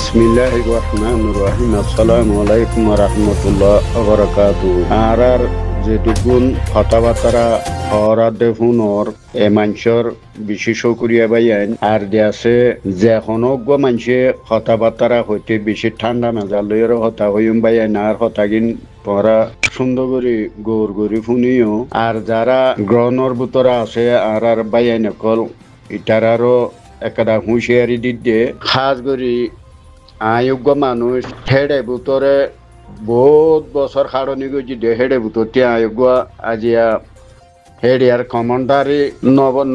বিসমিল্লাহির রহমানির রহিম। আসসালামু আলাইকুম ওয়া রাহমাতুল্লাহি ওয়া বারাকাতুহু। আর যেটুকুন কথাবার্তা হওয়ার দেখুনর এ মানুষের বিশেষ করিয়া বাইন আর দেশে যেখনো গো মানুষে কথাবার্তা হইতে বেশি ঠান্ডা মেজাজের হতা হইম বাইন আর হতাগিন পরা সুন্দর করে গৌর গরি শুনিও আর যারা গ্রহণের ভিতরে আছে আর বাইন অকল ইটারারও একটা হুঁশিয়ারি দিতে খাস করি আয়োগ্য মানুষ হেডে ভিতরে বহুত বছর খাড়নি গেছি দে হেডে ভিতর আয়োগ্য আজিয়া হেডিয়ার কমান্ডারি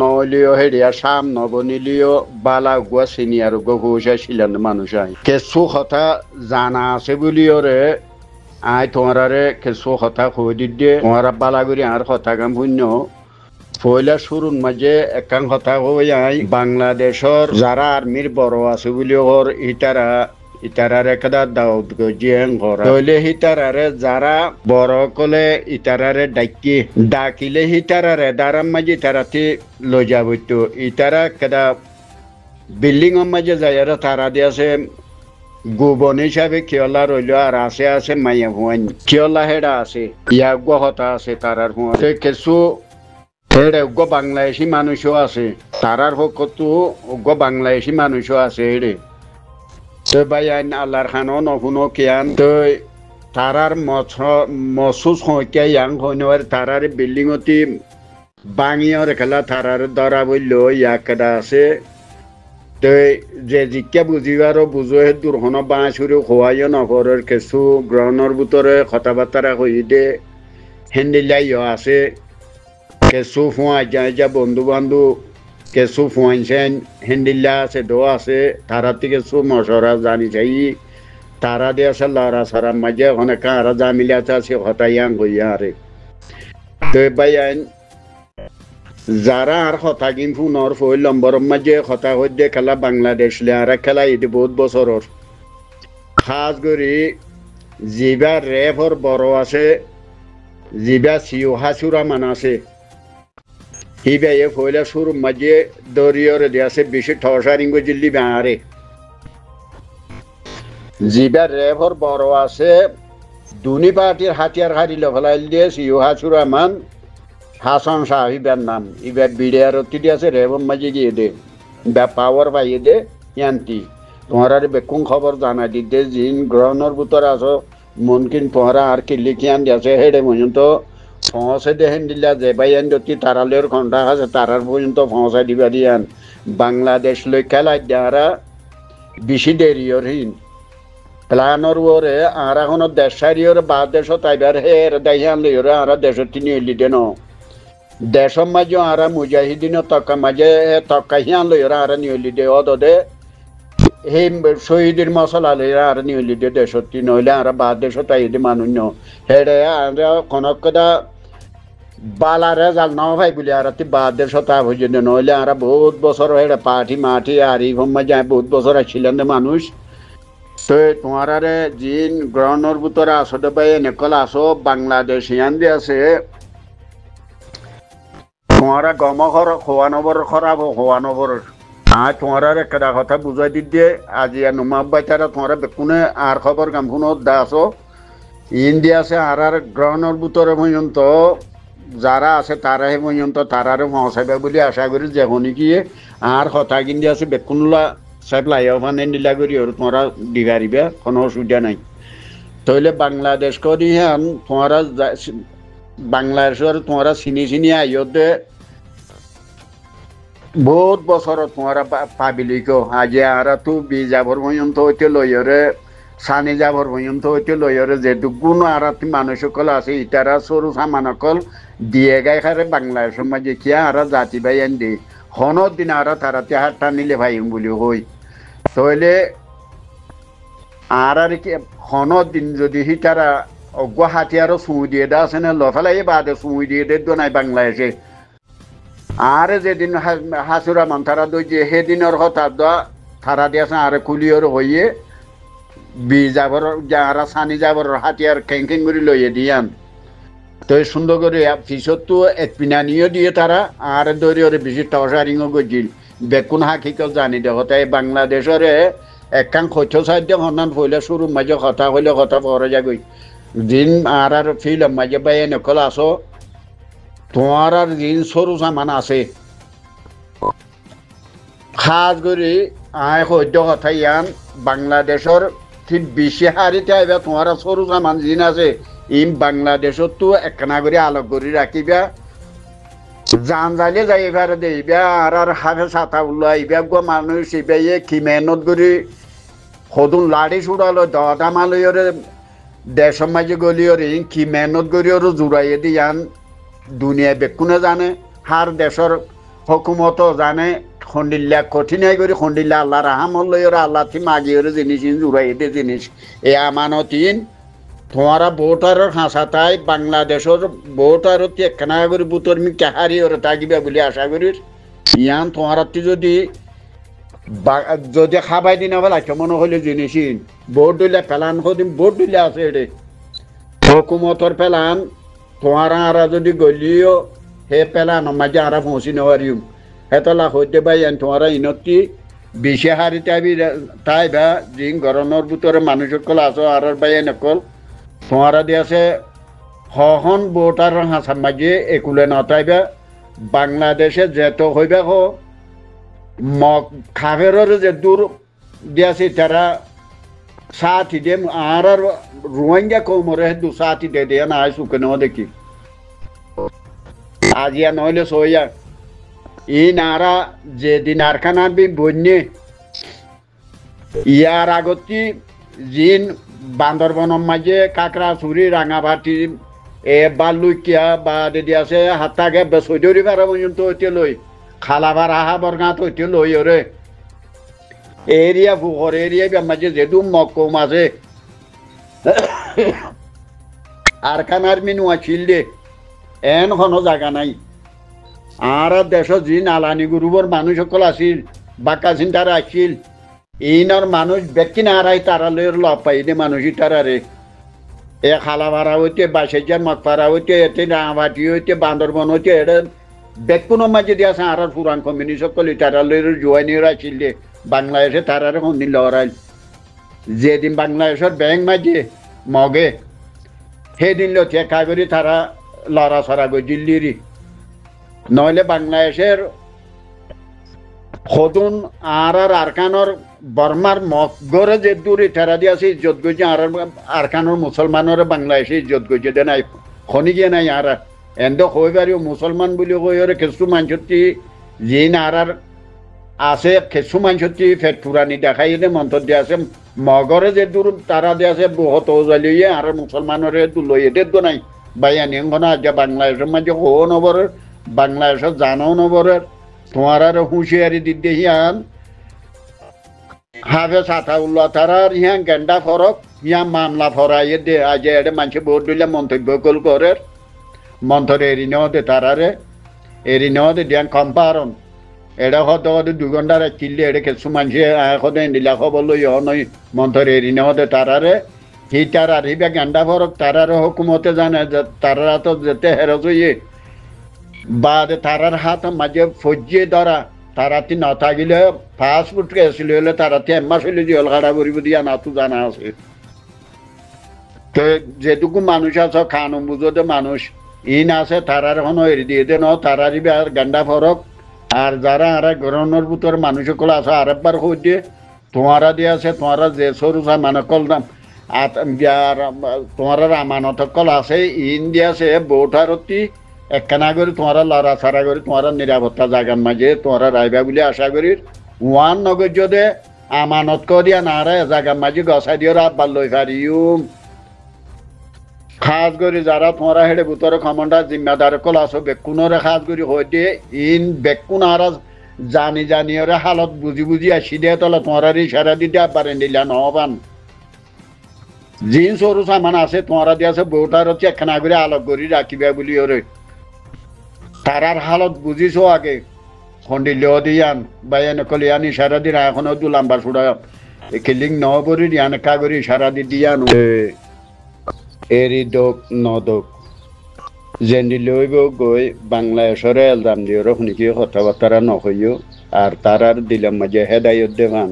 নলিও হেডিয়ার সাম নবনিলিও বালা গুয়া সিনিয়র গো হুশা ছিলেন মানুষ আই কিছু কথা জানা আছে বলিও রে আই তোমারে কিছু কথা কই দিতে তোমারা বালা করি আর কথা কাম শূন্য পয়লা শুরুর মাঝে একাং কথা হই আই বাংলাদেশের যারা আর্মির বড় আছে বলি ওর ইটারার একটা দাউদ গজিয়াং ঘর তৈলে হিতারারে যারা বড় কলে ইটারারে ডাকিলে হিতারারে দারাম মাঝে ইটারাতে লই যাবইতো ইটারা কেদা বিল্ডিং মাঝে যাইয়ারা তারা দিয়েছে গোবন হিসাবে কিয়লা রইল আর আছে মাইয়া হুয়ান কিয়লা হেডা আছে ইয়াগ হতা আছে তারার হুয়া কিছু হেডে উগ্র বাংলাদেশি মানুষও আছে তারার পক্ষতো উগ্র বাংলাদেশি মানুষও আছে হেডে তো ভাই আইন আল্লাহর খানো নহুনো কিয়ান তো তারার মসুস হইয়া ইয়াং হইনর তারার বিল্ডিংতি বাঙিয়র খেলা তারার দ্বারা বলল ইয়াকেদা আছে তো যে জিজ্ঞা বুঝিবারও বুঝো হে দুর্ঘন বাঁশুরি হওয়াইও নগরের কিছু গ্রহণের ভিতরে কথাবার্তা হই দে হেন্দিলাইও আছে কিছু ফুয়াই যা বন্ধু বান্ধব কিছু ফুয়াইছেন হেন্দিল্লা আছে দো আছে তারা থেকে কিছু মশরা জানি চাই তারা দিয়ে আছে লড়া সারা মাঝে অনেক আরা জামিলে আছে হতাইয়াং হইয়া আরে তো ভাই আইন যারা আর কথা কিন ফোনের ফই নম্বর মাঝে কথা হইতে খেলা বাংলাদেশ আর খেলা এটি বহুত বছরের খাস করে জিবা রেফর বড় আছে জিবা সিও হাসুরা মান আছে হিবা এ ফইলা শুরু মাঝে দরিয়র দিয়াছে বেশি ঠসারিঙ্গ জিল্লি বাঁরে জিবা রেফর বড় আছে দুনি পার্টির হাতিয়ার হারিল ফেলাইল দিয়ে সিও হাসুরা মান হাসান সাহিবের নাম ইবার বিড়িয়ার আছে রেবন মাঝে গিয়ে দে বা পাওয়ার পাইয়ে দে ইয়ান্তি তোমার বেকুন খবর জানা দিতে জিন গ্রহণের ভিতরে আছো মনকিন পহরা আর কিল্লি কিয়ান দিয়েছে হেডে পর্যন্ত পৌঁছে দেখেন দিলা যে বাইয়ান যদি তারালের ঘন্টা আছে তারার পর্যন্ত পৌঁছাই দিবা দিয়ান বাংলাদেশ লই খেলাই দেওয়ারা বেশি দেরিয়র হীন প্লানোর ওরে আর এখনো দেশ সারিয়র বা দেশ তাইবার হের দেখান লইরে আর দেশের তিনি এলি দেন দেশের মাঝে আর মুজাহিদিন তকা মাঝে তকা হিয়ান লইরা আর নিয়লি দে অদে সেই শহীদের মশলা লইরা আর নিয়লি দে দেশতি নইলে আর বা দেশ তাই মানুষ ন হেডে আর কনকদা বালারে জাল ন ভাই বলি আর বা দেশ তা হয়ে নইলে আর বহুত বছর হেডে পাঠি মাঠি আর এই মাঝে বহুত বছর আসছিলেন মানুষ তো তোমার জিন গ্রহণের ভিতরে আসতে পাই এনেকল আসো বাংলাদেশ ইয়ান দিয়ে আছে তোমারা গম খোয়ানবর খারাপ খোয়ানবর আর তোমার একটা কথা বুঝাই দিয়ে আজি নুমাবাই তারা তোমার বেকুনে আর খবর গামখুনো দাসো ইন্ডিয়া আছে আর গ্রহণের ভিতরে পর্যন্ত যারা আছে তারাহে পর্যন্ত তারারে পৌঁছাবে বলে আশা করি যেখনই গিয়ে আর কথা কিনতে আছে বেকুনলা সাহেব লাইভানে নীলা করি আর তোমরা দিগারিবা কোনো অসুবিধা নাই তাহলে বাংলাদেশ করি হ্যাঁ তোমরা বাংলাদেশের তোমরা চিনি আইতে বহুত বছর তোমরা পাবিলিক আজি আর তো বি যাবর পর্যন্ত হইতে লইরে সানি যাবর পর্যন্ত হইতে লইরে যেহেতু কোনো আর মানুষ সকল আছে ইটারা সরু সামান সকল দিয়ে গাই খারে বাংলাদেশের মাঝে কিয়া আর জাতি ভাই আন দি হনের দিন আর তারাতে হাত টানিলে ভাই বলি হই তাহলে আর কি হনের দিন যদি হিটারা অজ্ঞ হাতিয়ারও চুই দিয়ে দা আছে না লফালাই বাদে চুই দিয়ে দে নাই বাংলাদেশে আর যেদিন হাসুরা মান তারা দইছে সেদিনের কথা তারা দিয়েছে আর কুলিয়র হইয়ে বি যাবর যারা সানি যাবর হাতিয়ার খেং করে লইয়ে দিয়ান তো সুন্দর করে পিছত তো এতপিনানিও দিয়ে তারা আর দরিয়রে বেশি টসারিংও গজিল বেকুন হাকিকত জানি দেখো তাই বাংলাদেশের একখান খৈথ সাইডে হন্নান ফইলে শুরু মাঝে কথা হইলে কথা পরে যাগই দিন আর ফিল্ম মাঝে বাইয়ে নকল আসো তোমার আর দিন সরু সামান আছে খাস করে আয় সদ্য কথা ইয়ান বাংলাদেশর ঠিক বেশি হারিতে আইবা তোমার সরু সামান জিন আছে ইম বাংলাদেশত তো একখানা করে আলোক করে রাখিবা জান জালে যাইবার দেইবা আর হাফে ছাতা উল্লাইবা গো মানুষ ইবাইয়ে কি মেহনত করে সদুন লাড়ি ছুড়ালো দটা মালয়রে দেশ মাঝে গলিয়রে কি মেহনত করে জোড়াইয়ে দিয়ান দুনিয়া বেকুনে জানে হার দেশর হকুমত জানে খন্ডিল্লা কঠিনাই করে খন্ডিল্লা আল্লাহ রাহামল লইরে আল্লাহ থি মাগিয়রে জিনিস জোড়াইয়ে দিয়ে জিনিস এ আমানতিন তোমারা ভোটারের হাসাতাই বাংলাদেশের ভোটারত একখানা করে বুতর মি কাহারি ওরা থাকিবা বলে আশা করি ইয়ান তোমার যদি যদি খাবাই দিন আবার মনে হলে জিনিস ভোট দিলে ফেলান দিন ভোট দিলে আছে এটে হকুমতর ফেলান তোমার আরা যদি গলিও হে পেলান মাঝে আরা পৌঁছি নেওয়ারিম হেতলা হইতে পাই তোমারা ইনতি বেশি হারি তাই বা জিং গরমের ভিতরে মানুষের কল আছো আর বাইয়ে নকল তোমারা দিয়েছে হন ভোটার হাসান মাঝে একুলে নতাইবা বাংলাদেশে যেত হইবে হো খাবের যে দূর দিয়েছে তারা সাথী দে আর রোহিঙ্গা কৌমরে দু সাথী দে দিয়ে না আয় সুখে নেওয়া দেখি আজিয়া নইলে সইয়া ই নারা যেদিন আরখানার বি বন্যে ইয়ার আগতি জিন বান্দরবনের মাঝে কাকড়া চুরি রাঙাভাটি বালুকিয়া বা দিদি আছে হাতাকে বেসৈদরি ভাড়া পর্যন্ত হইতে লই খালাবার আহা বরগাঁত হইতে লই ওরে এরিয়া ফুকর এরিয়া মাঝে যেদু মকম আছে আরখানার মিনু আছিল দে এন কোনো জায়গা নাই আর দেশ যি নালানি গুরুবর মানুষ সকল আছিল বাক্কা চিন্তারা আছিল ইনর মানুষ ব্যক্তি না হারাই তারা লইর লভ পাই দে মানুষই তারারে এ খালা ভাড়া হইতে বাসেজার মকপাড়া হইতে এতে রাঙাভাটি হইতে বান্দরবন হইতে এটা বেকুনো মাঝে দিয়া আছে আর পুরান কমিউনি সকল তারা লইর জোয়ানির আছিল দে বাংলাদেশে তারারে সন্দিন লড়াইল যেদিন বাংলাদেশের ব্যাংক মাঝে মগে সেদিন ঠেকা করে তারা লড়া ছড়া গই দিল্লিরই নইলে বাংলাদেশের সদুন আর আরকানোর বর্মার মগরে যে দূরে ঠেরা দিয়ে আছে ইজ্জত গইছে আর আরকানোর মুসলমানের বাংলাদেশে ইজ্জত গইছে দে নাই খনি গিয়ে নাই আর এন্দ কই পারিও মুসলমান বলে কই ওরে কিছু মানুষটি যে আর আছে কিছু মানুষটি ফেট পুরানি দেখাই দে মন্তর দিয়ে আছে মগরে যে দূর তারা দিয়ে আছে বহুত ওজালিয়ে আর মুসলমানের দুলইয়ে দে নাই বাইয়ানি না যে বাংলাদেশের মাঝে হো নবরের বাংলাদেশের জানাও নবরের তোমার আর হুঁশিয়ারি দিতে হিয়ান হাফে ছাতা উল্লা তারার হিয়ান গেন্ডা ফরক হিয়ান মামলা ফরাইয়ে দে আজ এটা মানুষে ভোট দিলে মন্তব্য কল করে মন্থর এরি নেওয়া দে তারারে এরি নেওয়া দে দিয়ান কম্পারন এটা হতে হতে 2 ঘন্টার কিনলে এটা কিছু মানুষে এখন দিলা খবর লই নই মন্থর এরি নেওয়া দে তারারে হি তারার হিবা গেন্ডা ফরক তারার হুকুমতে জানে তারা তো যেতে হেরস হইয়ে বা তারার হাত মাঝে ফজিয়ে ধরা তারাতি না থাকিলে ফাস্টফুড গেছিল হলে তারাতি এমাস হইলে জল খাড়া করিব দিয়া না তো জানা আছে তো যেটুকু মানুষ আছে খান বুঝতে মানুষ ইন আছে তারার এখনো এড়ি দিয়ে দে ন তারারই আর গান্ডা ফরক আর যারা আর গ্রহণের ভিতর মানুষ সকল আছে আরেকবার হই দিয়ে তোমারা দিয়ে আছে তোমারা যে সরু মানে কলদাম আর তোমার আমানত কল আছে ইন দিয়ে আছে বৌঠারতি একখানা করে তোমারা লড়া ছাড়া করে তোমারা নিরাপত্তা জায়গার মাঝে তোমারা রাইবা বলে আশা করি ওয়ান নগর যদি আমানত করিয়া না রে জায়গার মাঝে গছাই দিয়ে আব্বার লই পারিম খাস করে যারা তোমারা হেডে ভিতরে ক্ষমতা জিম্মাদার কল আছো বেকুনরে খাস করে হইতে ইন বেকুন আর জানি জানি ওরে হালত বুঝি বুঝি আসি দিয়ে তোলা তোমার ইশারা দিতে পারেন দিলা নহবান জিন সরু সামান আছে তোমারা দিয়ে আছে বউটার হচ্ছে একখানা করে আলোক করি রাখিবা বলি ওরে তারার হালত বুঝিছো আগে খন্ডিলেও দিয়ান বা এনেকল ইয়ান ইশারা দিন এখনো দু লাম্বা ছুড়া কিলিং নহবরি ইয়ান একা করে ইশারা দি দিয়ান এরি দোক নদক যেন লইব গৈ বাংলাদেশরে এলজাম দিও শুনিকি কথাবার্তা নকইও আর তারার দিলাম মাঝে হেদায়ত দেবান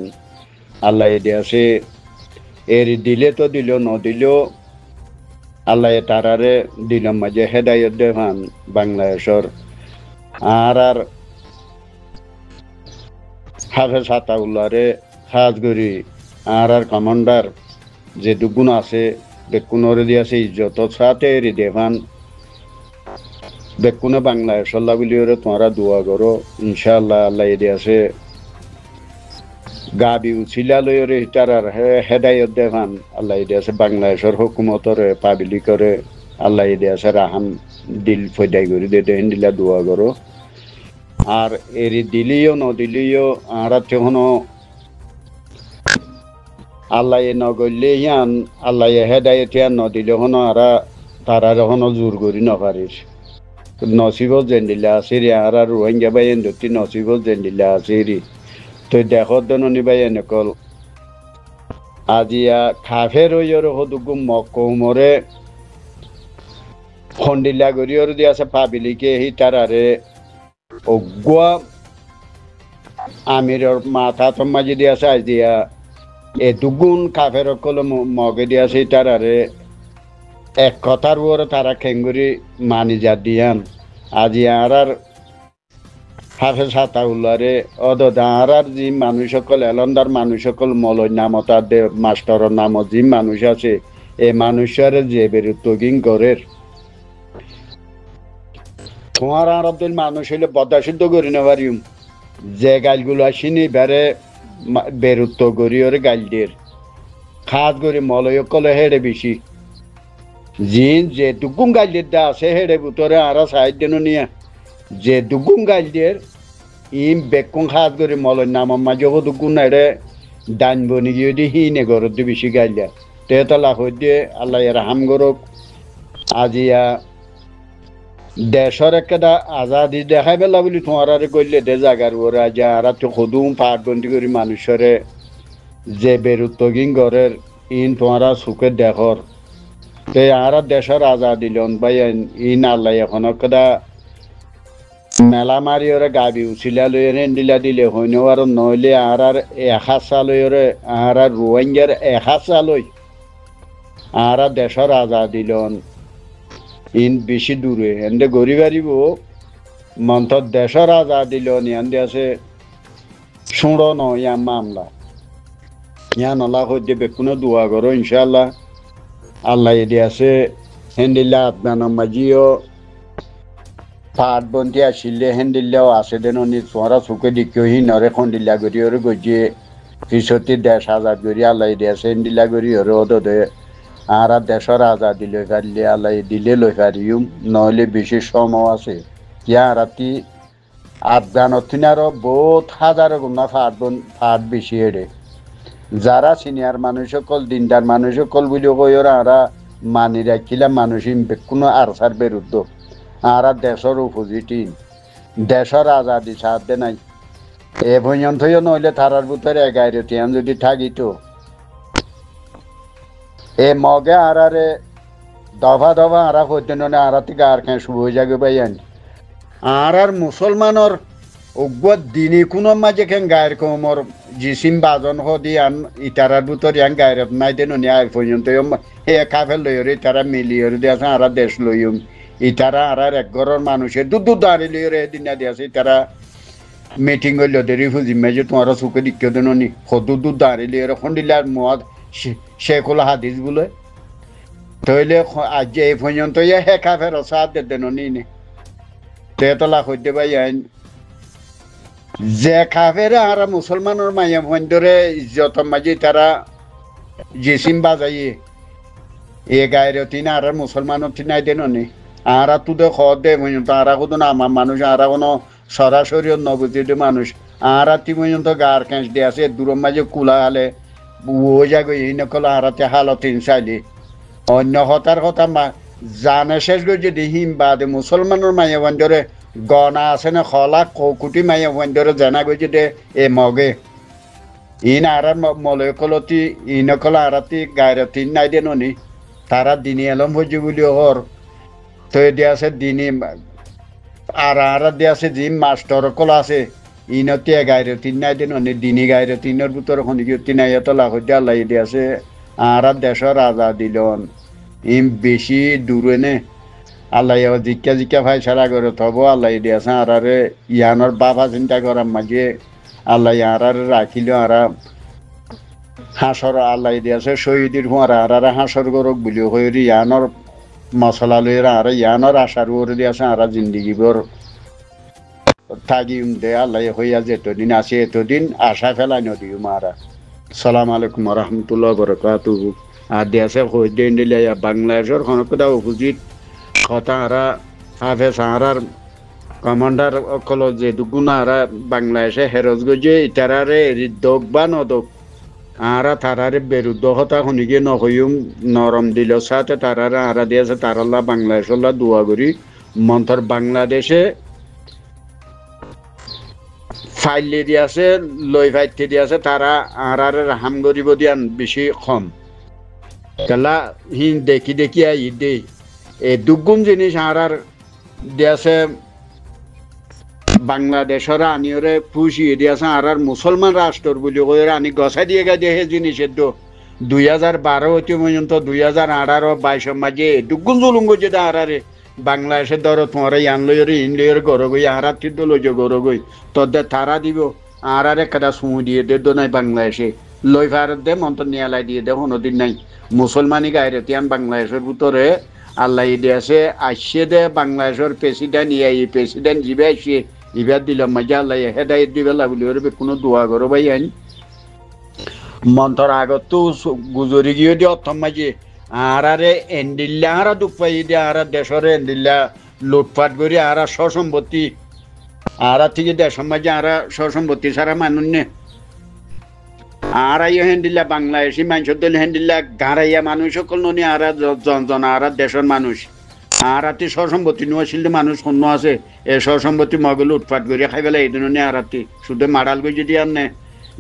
আল্লাহ দিয়াছে এর দিলে তো দিল নদিলেও আল্লাহ তারারে দিলাম মাঝে হেদায়ত দেখান বাংলাদেশের আর হাফেজ হাতাউল্লাহরে খাস করি আর কমান্ডার যে দুগুণ আছে বেকুনরে দিয়াছে ইজ্জত সাথে এরি দেখান বেকুনে বাংলাদেশের লাগুলিওরে তোমরা দোয়া করো ইনশাআল্লাহ আল্লাহ দিয়াছে গাবি উছিলা লইরে তার হেদায়ত দেখান আল্লাহ দিয়াছে বাংলাদেশের হুকুমতরে পাবলিকরে আল্লাহ দিয়াছে রাহাম দিল ফয়দাই করে দে দেন দিলা দোয়া করো আর এরি দিলিও নদিলিও আর তখনও আল্লাহ নগরলে ইয়ান আল্লাহ হেদায়ত ইয়ান নদিলে হনো আর তারা হনো জোর করি নপারিস নসিবত যেন দিলা আসিরি আর রোহিঙ্গা বাইন ধরতি নসিবত যেন দিলা আসিরি তো দেখো দননি বাই এনেকল আজিয়া খাফের ওইর হদুগু মকমরে ফন্ডিলা গরিয়র দি আছে পাবিলিকে হি তারারে অগুয়া আমিরর মাথা তম্মাজি দি আছে আজ দিয়া এ দুগুণ খাফের কল মগে দি আছে তারারে এক কথার ওর তারা খেঙ্গুরি মানি যা দিয়ান আজিয়া আর হাফেজ হাতাউল্লারে অদার যি মানুষ সকল এলন্দার মানুষ সকল মলয় নামত দে মাস্টারের নামত যি মানুষ আছে এই মানুষের যে বেরুতগিং গরের তোমার আরবদের মানুষ হইলে বদাসিদ্ধ করি না পারিম যে গাইলগুলো আসিনি বেড়ে বেরুত্ব করি ওরে গাইলদের খাত করি মলয় কলে হেড়ে বেশি জিন যে দুগুন গাইলদের দা আছে হেড়ে ভিতরে আর সাহায্য নিয়ে যে দুগুন গাইলদের ইম বেকুং খাত করে মলয় নাম মাঝে দুগুন এড়ে ডান বনি গিয়ে দি হিনে গরত দি বেশি গাইলা তেতলা হই দিয়ে আল্লাহ রাহাম গরক আজিয়া দেশের একটা আজাদি দেখাই পেলা বলি তোমার আর করলে দে জাগার ওরা যে আর তো সদুম পাটবন্দি করি মানুষরে যে বেরুত্তগিং গরের ইন তোমারা সুখের দেখর তে আর দেশের আজাদি লন ভাই ইন আল্লাহ এখন একটা মেলা মারি ওরে গাবি উচিলা লইরে দিলা দিলে হইনো আর নইলে আর এখাসা লইরে আর রোহিঙ্গার এখাসা লই আর দেশের আজাদি লন ইন বেশি দূরে এন্ডে গড়ি পারিব মন্থ দেশের আজাদি লন ইয়ান আছে শুঁড়ো ন ইয়ান মামলা ইয়ান আল্লাহ হইতে বেকুনো দোয়া করো ইনশাআল্লাহ আল্লাহ এদি আছে হেন্দিল্লা আপনার মাজিও পাটবন্তি আসিলে হেন্দিল্লাও আছে দেন তোমরা চুকে দিকিওহি নরে খন্দিল্লা করি ওরে গজিয়ে পিছতি দেশ আজাদ করি আল্লাহ এদি আছে হেন্দিল্লা করি ওরে ওদে আর দেশের আজাদি লই পারলে আল্লাহ দিলে লই পারিম নহলে বেশি সময় আছে ইয়া রাতি আফগানত আরো বহুত হাজার গুণা ফাট বেশি এড়ে যারা সিনিয়র মানুষ সকল দিনদার মানুষ সকল বলে কই ওরা আরা মানি রাখিলাম মানুষ কোনো আরসার বিরুদ্ধ আর দেশের উপজিটি দেশের আজাদি সাথে নাই এ পর্যন্তও নইলে তারার ভিতরে 11 টিয়ান যদি থাকিত এ মগে আরারে দফা দফা আরা হইতেন আরা থেকে আর কেন শুভ হয়ে যাবে ভাই আর মুসলমানের অজ্ঞ দিনী কোনো মাঝে কেন গায়ের কমর জিসিম বাজন হদি আন ইটারার ভিতরে আন গায়ের নাই দেন আয় পর্যন্ত হে কাফের লইরে তারা মিলিয়রে দিয়েছে আর দেশ লইম ইটারা আর এক ঘরের মানুষের দূর দাঁড়িয়ে লইরে দিনা দিয়েছে তারা মিটিং হইল দেরি ফুজি মেজে তোমার চুকে দিকে দেন নি দূর দাঁড়িয়ে লইরে খন্ডিলার মদ শেখুল হাদিস বলে তইলে আজ এই পর্যন্ত হে কাফের সাথ দেন নি তেতলা হইতে পাই আইন যে কাফেরা আর মুসলমানের মায়া মন্দরে ইজ্জত মাঝে তারা জিসিম বাজাইয়ে এ গায়ের তিন আর মুসলমানের তিনাই দেন নি আর তুদে দে পর্যন্ত আর কোনো আমার মানুষ আর কোনো সরাসরি নবুদ্ধি মানুষ আর তি পর্যন্ত গার ক্যাঁচ দিয়ে আছে দূর মাঝে কুলা হালে ও যাগো এই নকল আরাতে হালতিন চাইলি অন্য হতার কথা জানে শেষ করে যদি হিম বাদে মুসলমানের মায়া বন্ধরে গনা আছে না খলা কোটি মায়া বন্ধরে জানা গই যে এ মগে ইন আর মলয় কলতি ইনকল আরাতি গায়ের তিন নাই দেন নি তারা দিনী এলম হয়েছে বলি হর তো দিয়ে আছে দিনী আর আর দিয়ে আছে জিম মাস্টার কল আছে ইনতে গাইরে তিন নাই দিন অনেক দিনই গাইরে তিনের ভিতরে খনিকি তিন আইয়াত লাখ আল্লাহ দিয়ে আছে আর দেশের রাজা দিলন ইম বেশি দূরে নে আল্লাহ জিজ্ঞা জিজ্ঞা ভাই সারা করে থব আল্লাহ দিয়ে আছে আরে ইয়ানোর বাবা চিন্তা করার মাঝে আল্লাহ আরে রাখিল আরা হাঁসর আল্লাহ দিয়ে আছে শহীদের হুঁয়ারা আরে হাঁসর গরক বুলি হইরি ইয়ানোর মশলা লইরা আর ইয়ানোর আশার ওরে দিয়ে আছে আরা জিন্দিগিবর থাকি দে আল্লাহ হইয়া যে এতদিন আছে এতদিন আশা ফেলাই নদী মারা সালাম আলাইকুম রহমতুল্লাহ বরকাতু আর দেশে হই দিন দিলে বাংলাদেশের খনকদা অপোজিট কথা আরা হাফেজ আরার কমান্ডার অকল যে দুগুণ আরা বাংলাদেশে হেরজ গজে ইতারারে দোক বা নদক আরা তারারে বিরুদ্ধ হতা শুনিকে নহইম নরম দিল সাথে তারারে আরা দিয়েছে তারাল্লা বাংলাদেশল্লা দোয়া করি মন্থর বাংলাদেশে ফাইলে দিয়াছে লই ফাইতে দিয়াছে তারা আরারে রাহাম করিব দিয়ান বেশি কম কেলা হিন দেখি দেখি আই দে এই দুগুণ জিনিস আরার দিয়াছে বাংলাদেশের আনিয়রে পুষিয়ে দিয়েছে আর মুসলমান রাষ্ট্র বলি কই আনি গছাই দিয়ে গেছে সেই জিনিসের তো 2012 হতে পর্যন্ত 2018-22 মাঝে দুগুণ জুলুম করছে আরারে বাংলাদেশের ধরো তোমার ইয়ান লইরে ইন লইরে গর গই আরার তিদ্দ লইজ গর গই তোদের তারা দিব আরারে কাদা সুমু দিয়ে দে দো নাই বাংলাদেশে লই ভারত দে মন্ত নিয়ালাই দিয়ে দে কোনোদিন নাই মুসলমানি গাইরে তিয়ান বাংলাদেশের ভিতরে আল্লাহ দিয়েছে আসছে দে বাংলাদেশের প্রেসিডেন্ট এই প্রেসিডেন্ট জিবে আসছে ইবাদ দিলাম মজা আল্লাহ হেদায়ত দিবেলা বলি ওর কোনো দোয়া করো ভাই আইন মন্থর আগত তো গুজরি গিয়ে দিয়ে অর্থম মাঝে আরে এন্ডিল্লা আরা দুঃখ পাই দিয়ে আর দেশের এন্ডিল্লা লুটপাট করি আর সসম্পত্তি আর থেকে দেশের মাঝে আর সসম্পত্তি সারা মানুষ নে আর হেন্ডিল্লা বাংলাদেশি মানুষ দিল হেন্ডিল্লা গাঁড়াইয়া মানুষ সকল নি আর জন আর দেশের মানুষ আর রাতে সসম্পত্তি নোয়াছিল মানুষ শূন্য আছে এ সসম্পত্তি মগল উৎপাত করে খাই পেলাই এই দিনে আর রাতে শুধু মারাল করে যদি আর নে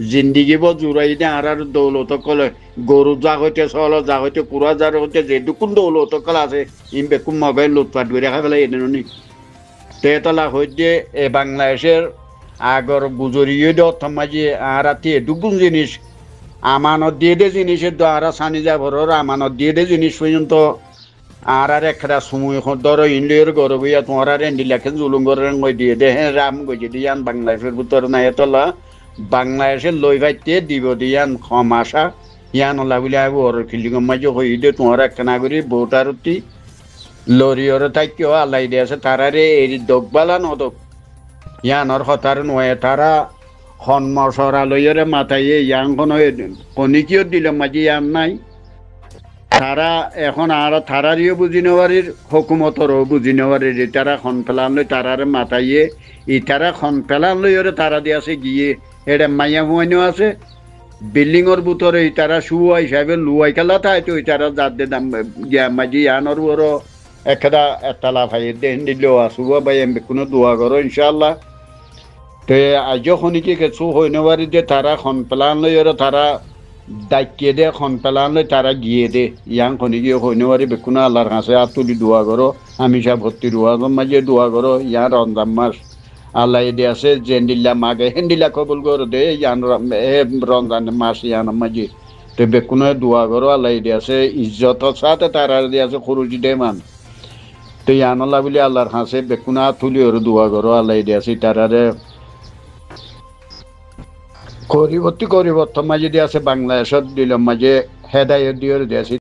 জিন্দিগি ব জোরাই দে আর দৌলত কলে গরু যা হইতে চল যা হইতে কুড়া যার হইতে যে দুকুন দৌলত কল আছে ইম বেকুম মগাই লুটপাট করে খাই পেলাই এই দিনে তেতলা হইতে এ বাংলাদেশের আগর গুজরিয়ে দে অর্থ মাঝে আর রাতে দুগুণ জিনিস আমানত দিয়ে দে জিনিসের দ্বারা সানি যা ভরর আমানত দিয়ে দে জিনিস পর্যন্ত আর একটা সময় ধরো ইন্ডিয়ার গর গইয়া তোমার আর এন্ডিলাকে জুলুম করেন গই দিয়ে দে হ্যাঁ রাম গই দিয়ান বাংলাদেশের ভিতর নাই এতলা বাংলাদেশের লই ভাইতে দিব দিয়ান ক্ষম আশা ইয়ান ওলা বলে আবু ওর ফিল্ডিং মাঝে হই দে তোমার একটা নাগরিক ভোটারতি লরিয়র থাকিও আল্লাহ দিয়ে আছে তারারে এই দোকবালা নদক ইয়ানোর হতার নয় তারা সন্মসরালয়রে মাথায় ইয়ানখন কনিকিও দিল মাঝে ইয়ান নাই তারা এখন আর তারারিও বুঝি নেওয়ারির হুকুমতরও বুঝি নেওয়ারির তারা খন পেলান লই তারারে মাথাইয়ে ইতারা খন পেলান লই ওরে তারা দিয়ে আছে গিয়ে এটা মাইয়া হুয়াইনও আছে বিল্ডিংর ভিতরে ইতারা শুয়া হিসাবে লুয়াই খেলা তাই তো ইতারা যার দে দাম গিয়া মাঝি আনর ওরও একটা এতলা ভাই দেন দিলেও আসুব ভাই আমি কোনো দোয়া করো ইনশাল্লাহ তো আজও শুনিকি কিছু হই নেওয়ারি যে তারা খন পেলান লই ওরে তারা ডাকিয়ে দে খন পেলান লই তারা গিয়ে দে ইয়াং খনি গিয়ে হই নেওয়ারি বেকুনা আল্লাহর কাছে আর তুলি দোয়া করো আমি সব ভর্তি দোয়া মাঝে দোয়া করো ইয়ার রমজান মাস আল্লাহ এদি আছে জেন্ডিল্লা মাগে হেন্ডিল্লা কবুল করো দে ইয়ান রমজান মাস ইয়ান মাঝে তো বেকুনা দোয়া করো আল্লাহ এদি আছে ইজ্জত সাথে তারা দিয়ে আছে খরুজি দে মান তো ইয়ান আল্লাহ বলে আল্লাহর কাছে বেকুনা তুলি ওর দোয়া করো আল্লাহ এদি আছে তারারে করিবর্তী মাঝে দিয়ে আছে বাংলাদেশত দিল মাঝে হেদায়ত দিয়ে আছে